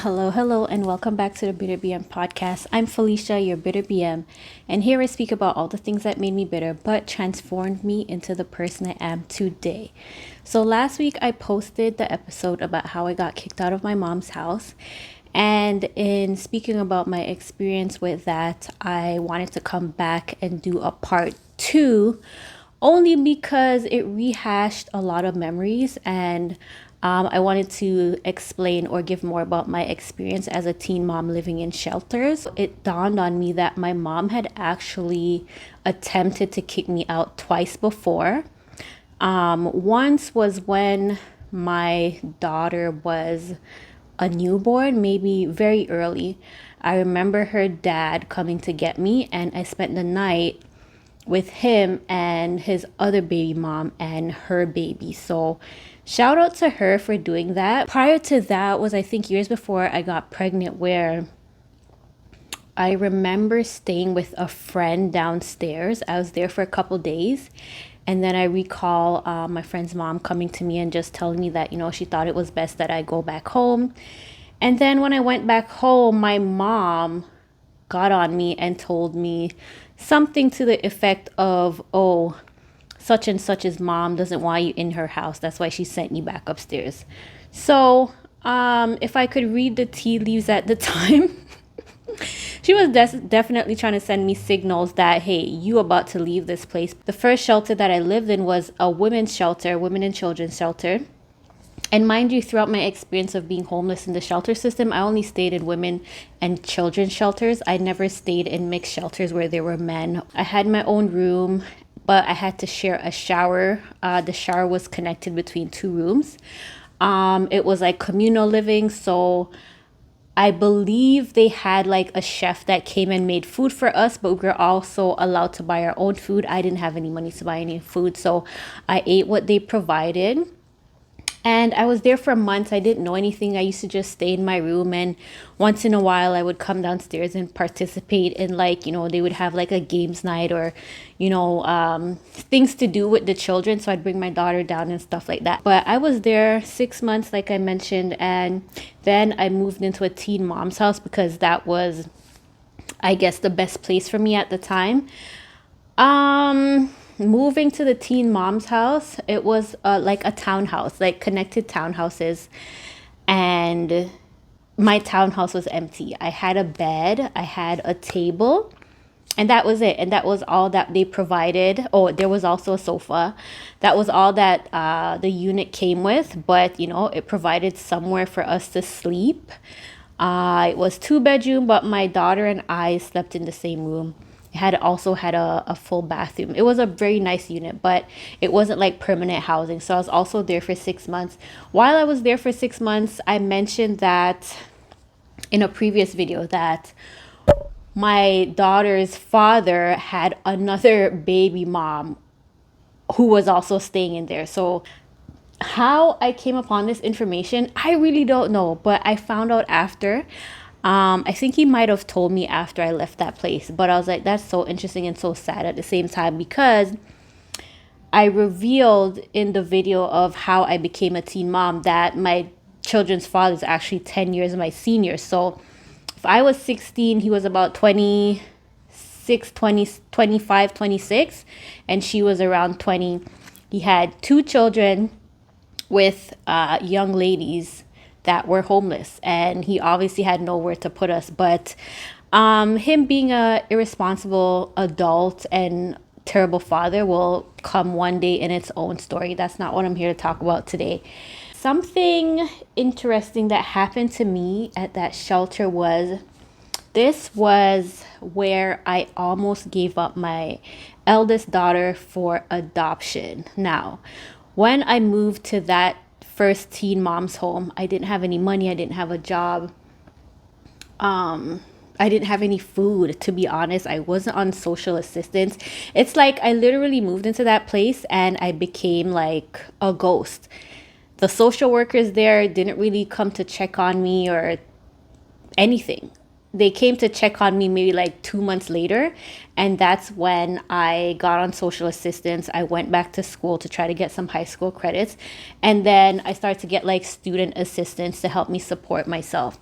Hello, and welcome back to the Bitter BM podcast. I'm Felicia, your Bitter BM, and here I speak about all the things that made me bitter but transformed me into the person I am today. So, last week I posted the episode about how I got kicked out of my mom's house, and in speaking about my experience with that, I wanted to come back and do a part two only because it rehashed a lot of memories and I wanted to explain or give more about my experience as a teen mom living in shelters. It dawned on me that my mom had actually attempted to kick me out twice before. Once was when my daughter was a newborn, maybe very early. I remember her dad coming to get me, and I spent the night with him and his other baby mom and her baby. So shout out to her for doing that. Prior to that was, I think, years before I got pregnant, where I remember staying with a friend downstairs. I was there for a couple days. And then I recall my friend's mom coming to me and just telling me that, she thought it was best that I go back home. And then when I went back home, my mom got on me and told me something to the effect of, oh, such and such's mom doesn't want you in her house. That's why she sent you back upstairs. So if I could read the tea leaves at the time, she was definitely trying to send me signals that, hey, you about to leave this place. The first shelter that I lived in was a women's shelter, women and children's shelter. And mind you, throughout my experience of being homeless in the shelter system, I only stayed in women and children's shelters. I never stayed in mixed shelters where there were men. I had my own room, but I had to share a shower. The shower was connected between two rooms. It was like communal living, so I believe they had like a chef that came and made food for us, but we were also allowed to buy our own food. I didn't have any money to buy any food, so I ate what they provided. And I was there for months. I didn't know anything. I used to just stay in my room, and once in a while I would come downstairs and participate in, like, they would have like a games night or, things to do with the children. So I'd bring my daughter down and stuff like that. But I was there 6 months, like I mentioned, and then I moved into a teen mom's house because that was, I guess, the best place for me at the time. Moving to the teen mom's house, it was like a townhouse, like connected townhouses, and my townhouse was empty. I had a bed, I had a table, and that was it. And that was all that they provided. Oh, there was also a sofa. That was all that the unit came with, but it provided somewhere for us to sleep. It was 2 bedroom, but my daughter and I slept in the same room. Also had a full bathroom. It was a very nice unit, but it wasn't like permanent housing. So I was also there for 6 months. While I was there for 6 months, I mentioned that in a previous video that my daughter's father had another baby mom who was also staying in there. So how I came upon this information, I really don't know, but I found out after. I think he might have told me after I left that place, but I was like, that's so interesting and so sad at the same time, because I revealed in the video of how I became a teen mom that my children's father is actually 10 years my senior. So if I was 16, he was about 26, 20, 25, 26, and she was around 20. He had 2 children with young ladies that were homeless, and he obviously had nowhere to put us. But him being a irresponsible adult and terrible father will come one day in its own story. That's not what I'm here to talk about today. Something interesting that happened to me at that shelter was where I almost gave up my eldest daughter for adoption. Now, when I moved to that first teen mom's home, I didn't have any money. I didn't have a job. I didn't have any food, to be honest. I wasn't on social assistance. It's like I literally moved into that place and I became like a ghost. The social workers there didn't really come to check on me or anything. They came to check on me maybe like 2 months later, and that's when I got on social assistance. I went back to school to try to get some high school credits, and then I started to get like student assistance to help me support myself.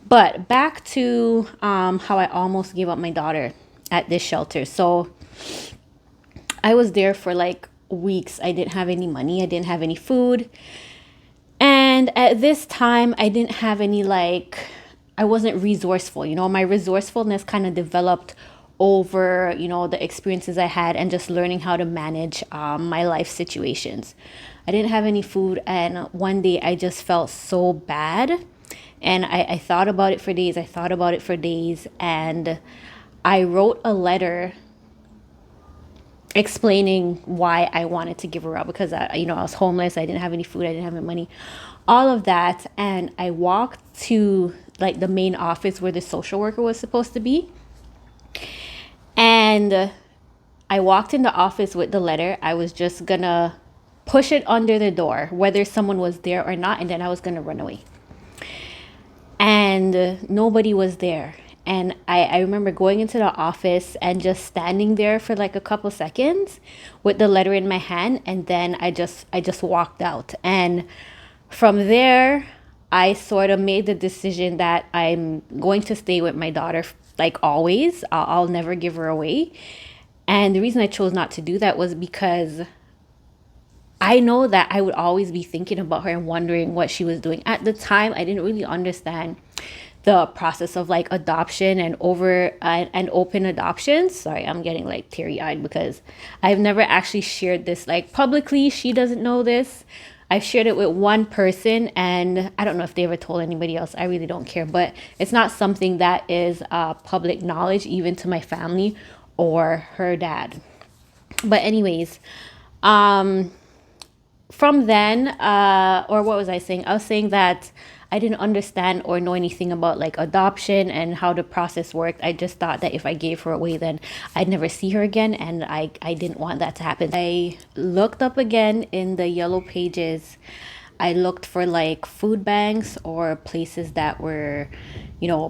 But back to how I almost gave up my daughter at this shelter. So I was there for like weeks. I didn't have any money, I didn't have any food. And at this time, I didn't have any, like, I wasn't resourceful. My resourcefulness kind of developed over, the experiences I had and just learning how to manage my life situations. I didn't have any food. And one day I just felt so bad. And I thought about it for days. I thought about it for days. And I wrote a letter explaining why I wanted to give her up because I was homeless. I didn't have any food. I didn't have any money, all of that. And I walked to like the main office where the social worker was supposed to be. And I walked in the office with the letter. I was just gonna push it under the door, whether someone was there or not. And then I was gonna run away. And nobody was there. And I remember going into the office and just standing there for like a couple seconds with the letter in my hand. And then I just walked out. And from there, I sort of made the decision that I'm going to stay with my daughter like always. I'll never give her away. And the reason I chose not to do that was because I know that I would always be thinking about her and wondering what she was doing. At the time, I didn't really understand the process of like adoption and open adoptions. Sorry, I'm getting like teary-eyed because I've never actually shared this like publicly. She doesn't know this. I've shared it with one person and I don't know if they ever told anybody else. I really don't care, but it's not something that is public knowledge even to my family or her dad. But anyways, from then, or what was I saying? I was saying that I didn't understand or know anything about like adoption and how the process worked. I just thought that if I gave her away, then I'd never see her again. And I didn't want that to happen. I looked up again in the yellow pages. I looked for like food banks or places that were,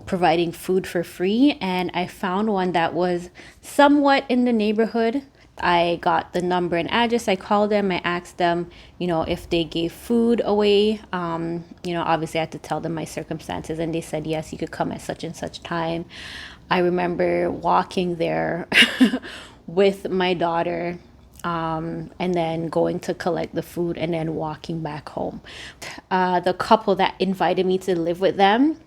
providing food for free. And I found one that was somewhat in the neighborhood. I got the number and address. I called them. I asked them, if they gave food away. Obviously I had to tell them my circumstances, and they said yes, you could come at such and such time. I remember walking there with my daughter, and then going to collect the food and then walking back home. The couple that invited me to live with them,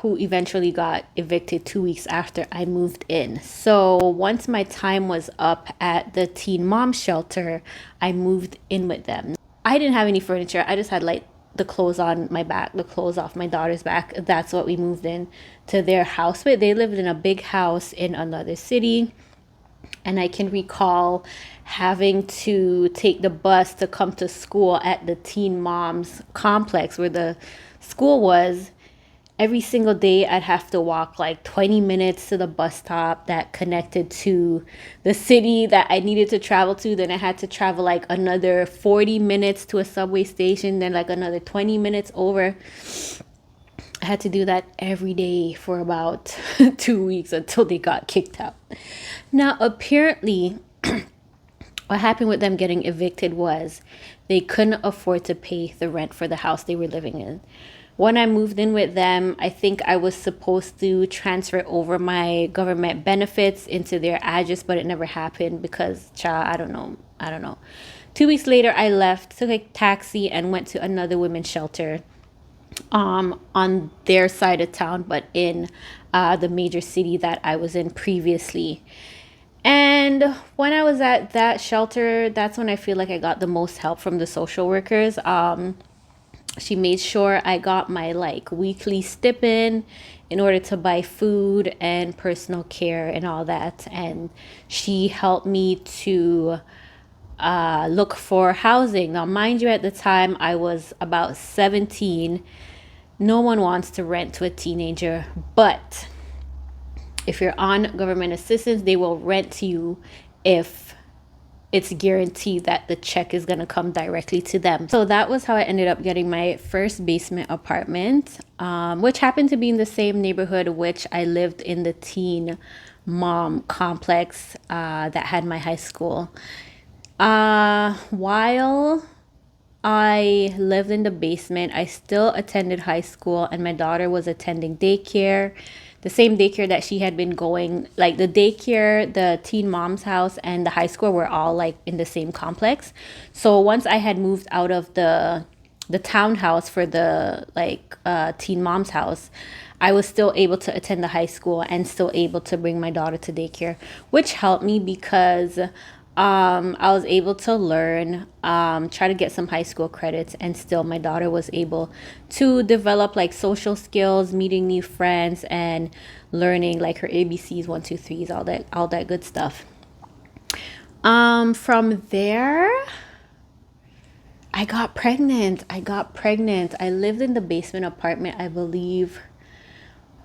who eventually got evicted 2 weeks after I moved in. So once my time was up at the teen mom shelter, I moved in with them. I didn't have any furniture. I just had like the clothes on my back, the clothes off my daughter's back. That's what we moved in to their house with. They lived in a big house in another city. And I can recall having to take the bus to come to school at the teen moms complex where the school was. Every single day I'd have to walk like 20 minutes to the bus stop that connected to the city that I needed to travel to. Then I had to travel like another 40 minutes to a subway station, then like another 20 minutes over. I had to do that every day for about 2 weeks until they got kicked out. Now, apparently, what happened with them getting evicted was they couldn't afford to pay the rent for the house they were living in. When I moved in with them, I think I was supposed to transfer over my government benefits into their address, but it never happened because, I don't know. 2 weeks later, I left, took a taxi, and went to another women's shelter on their side of town, but in the major city that I was in previously. And when I was at that shelter, that's when I feel like I got the most help from the social workers. She made sure I got my like weekly stipend in order to buy food and personal care and all that. And she helped me to look for housing. Now, mind you, at the time I was about 17. No one wants to rent to a teenager, but if you're on government assistance, they will rent to you if it's guaranteed that the check is going to come directly to them. So that was how I ended up getting my first basement apartment, which happened to be in the same neighborhood which I lived in the teen mom complex that had my high school. While I lived in the basement, I still attended high school, and my daughter was attending daycare, the same daycare that she had been going. Like the daycare, the teen mom's house, and the high school were all like in the same complex. So once I had moved out of the townhouse for the teen mom's house, I was still able to attend the high school and still able to bring my daughter to daycare, which helped me because I was able to learn, try to get some high school credits, and still my daughter was able to develop like social skills, meeting new friends, and learning like her ABCs, one, two, threes, all that good stuff. From there, I got pregnant. I lived in the basement apartment, I believe,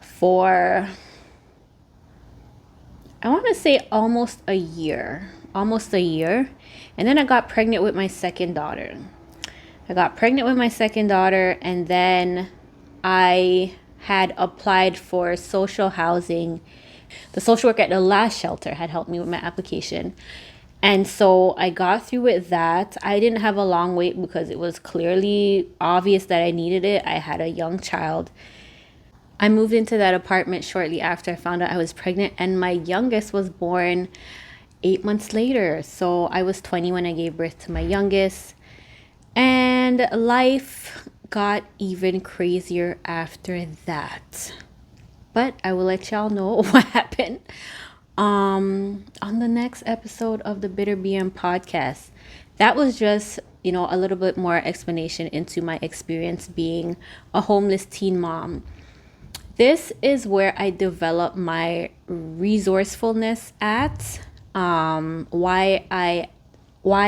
for I want to say almost a year. Almost a year. And then I got pregnant with my second daughter. And then I had applied for social housing. The social worker at the last shelter had helped me with my application. And so I got through with that. I didn't have a long wait because it was clearly obvious that I needed it. I had a young child. I moved into that apartment shortly after I found out I was pregnant, and my youngest was born 8 months later. So I was 20 when I gave birth to my youngest, and life got even crazier after that. But I will let y'all know what happened on the next episode of the Bitter BM podcast. That was just, a little bit more explanation into my experience being a homeless teen mom. This is where I develop my resourcefulness at. Why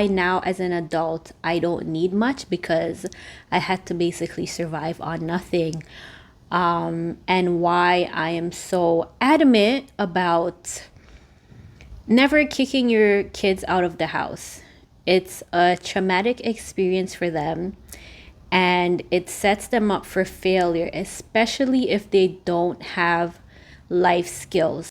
now as an adult I don't need much, because I had to basically survive on nothing. And why I am so adamant about never kicking your kids out of the house. It's a traumatic experience for them, and it sets them up for failure, especially if they don't have life skills.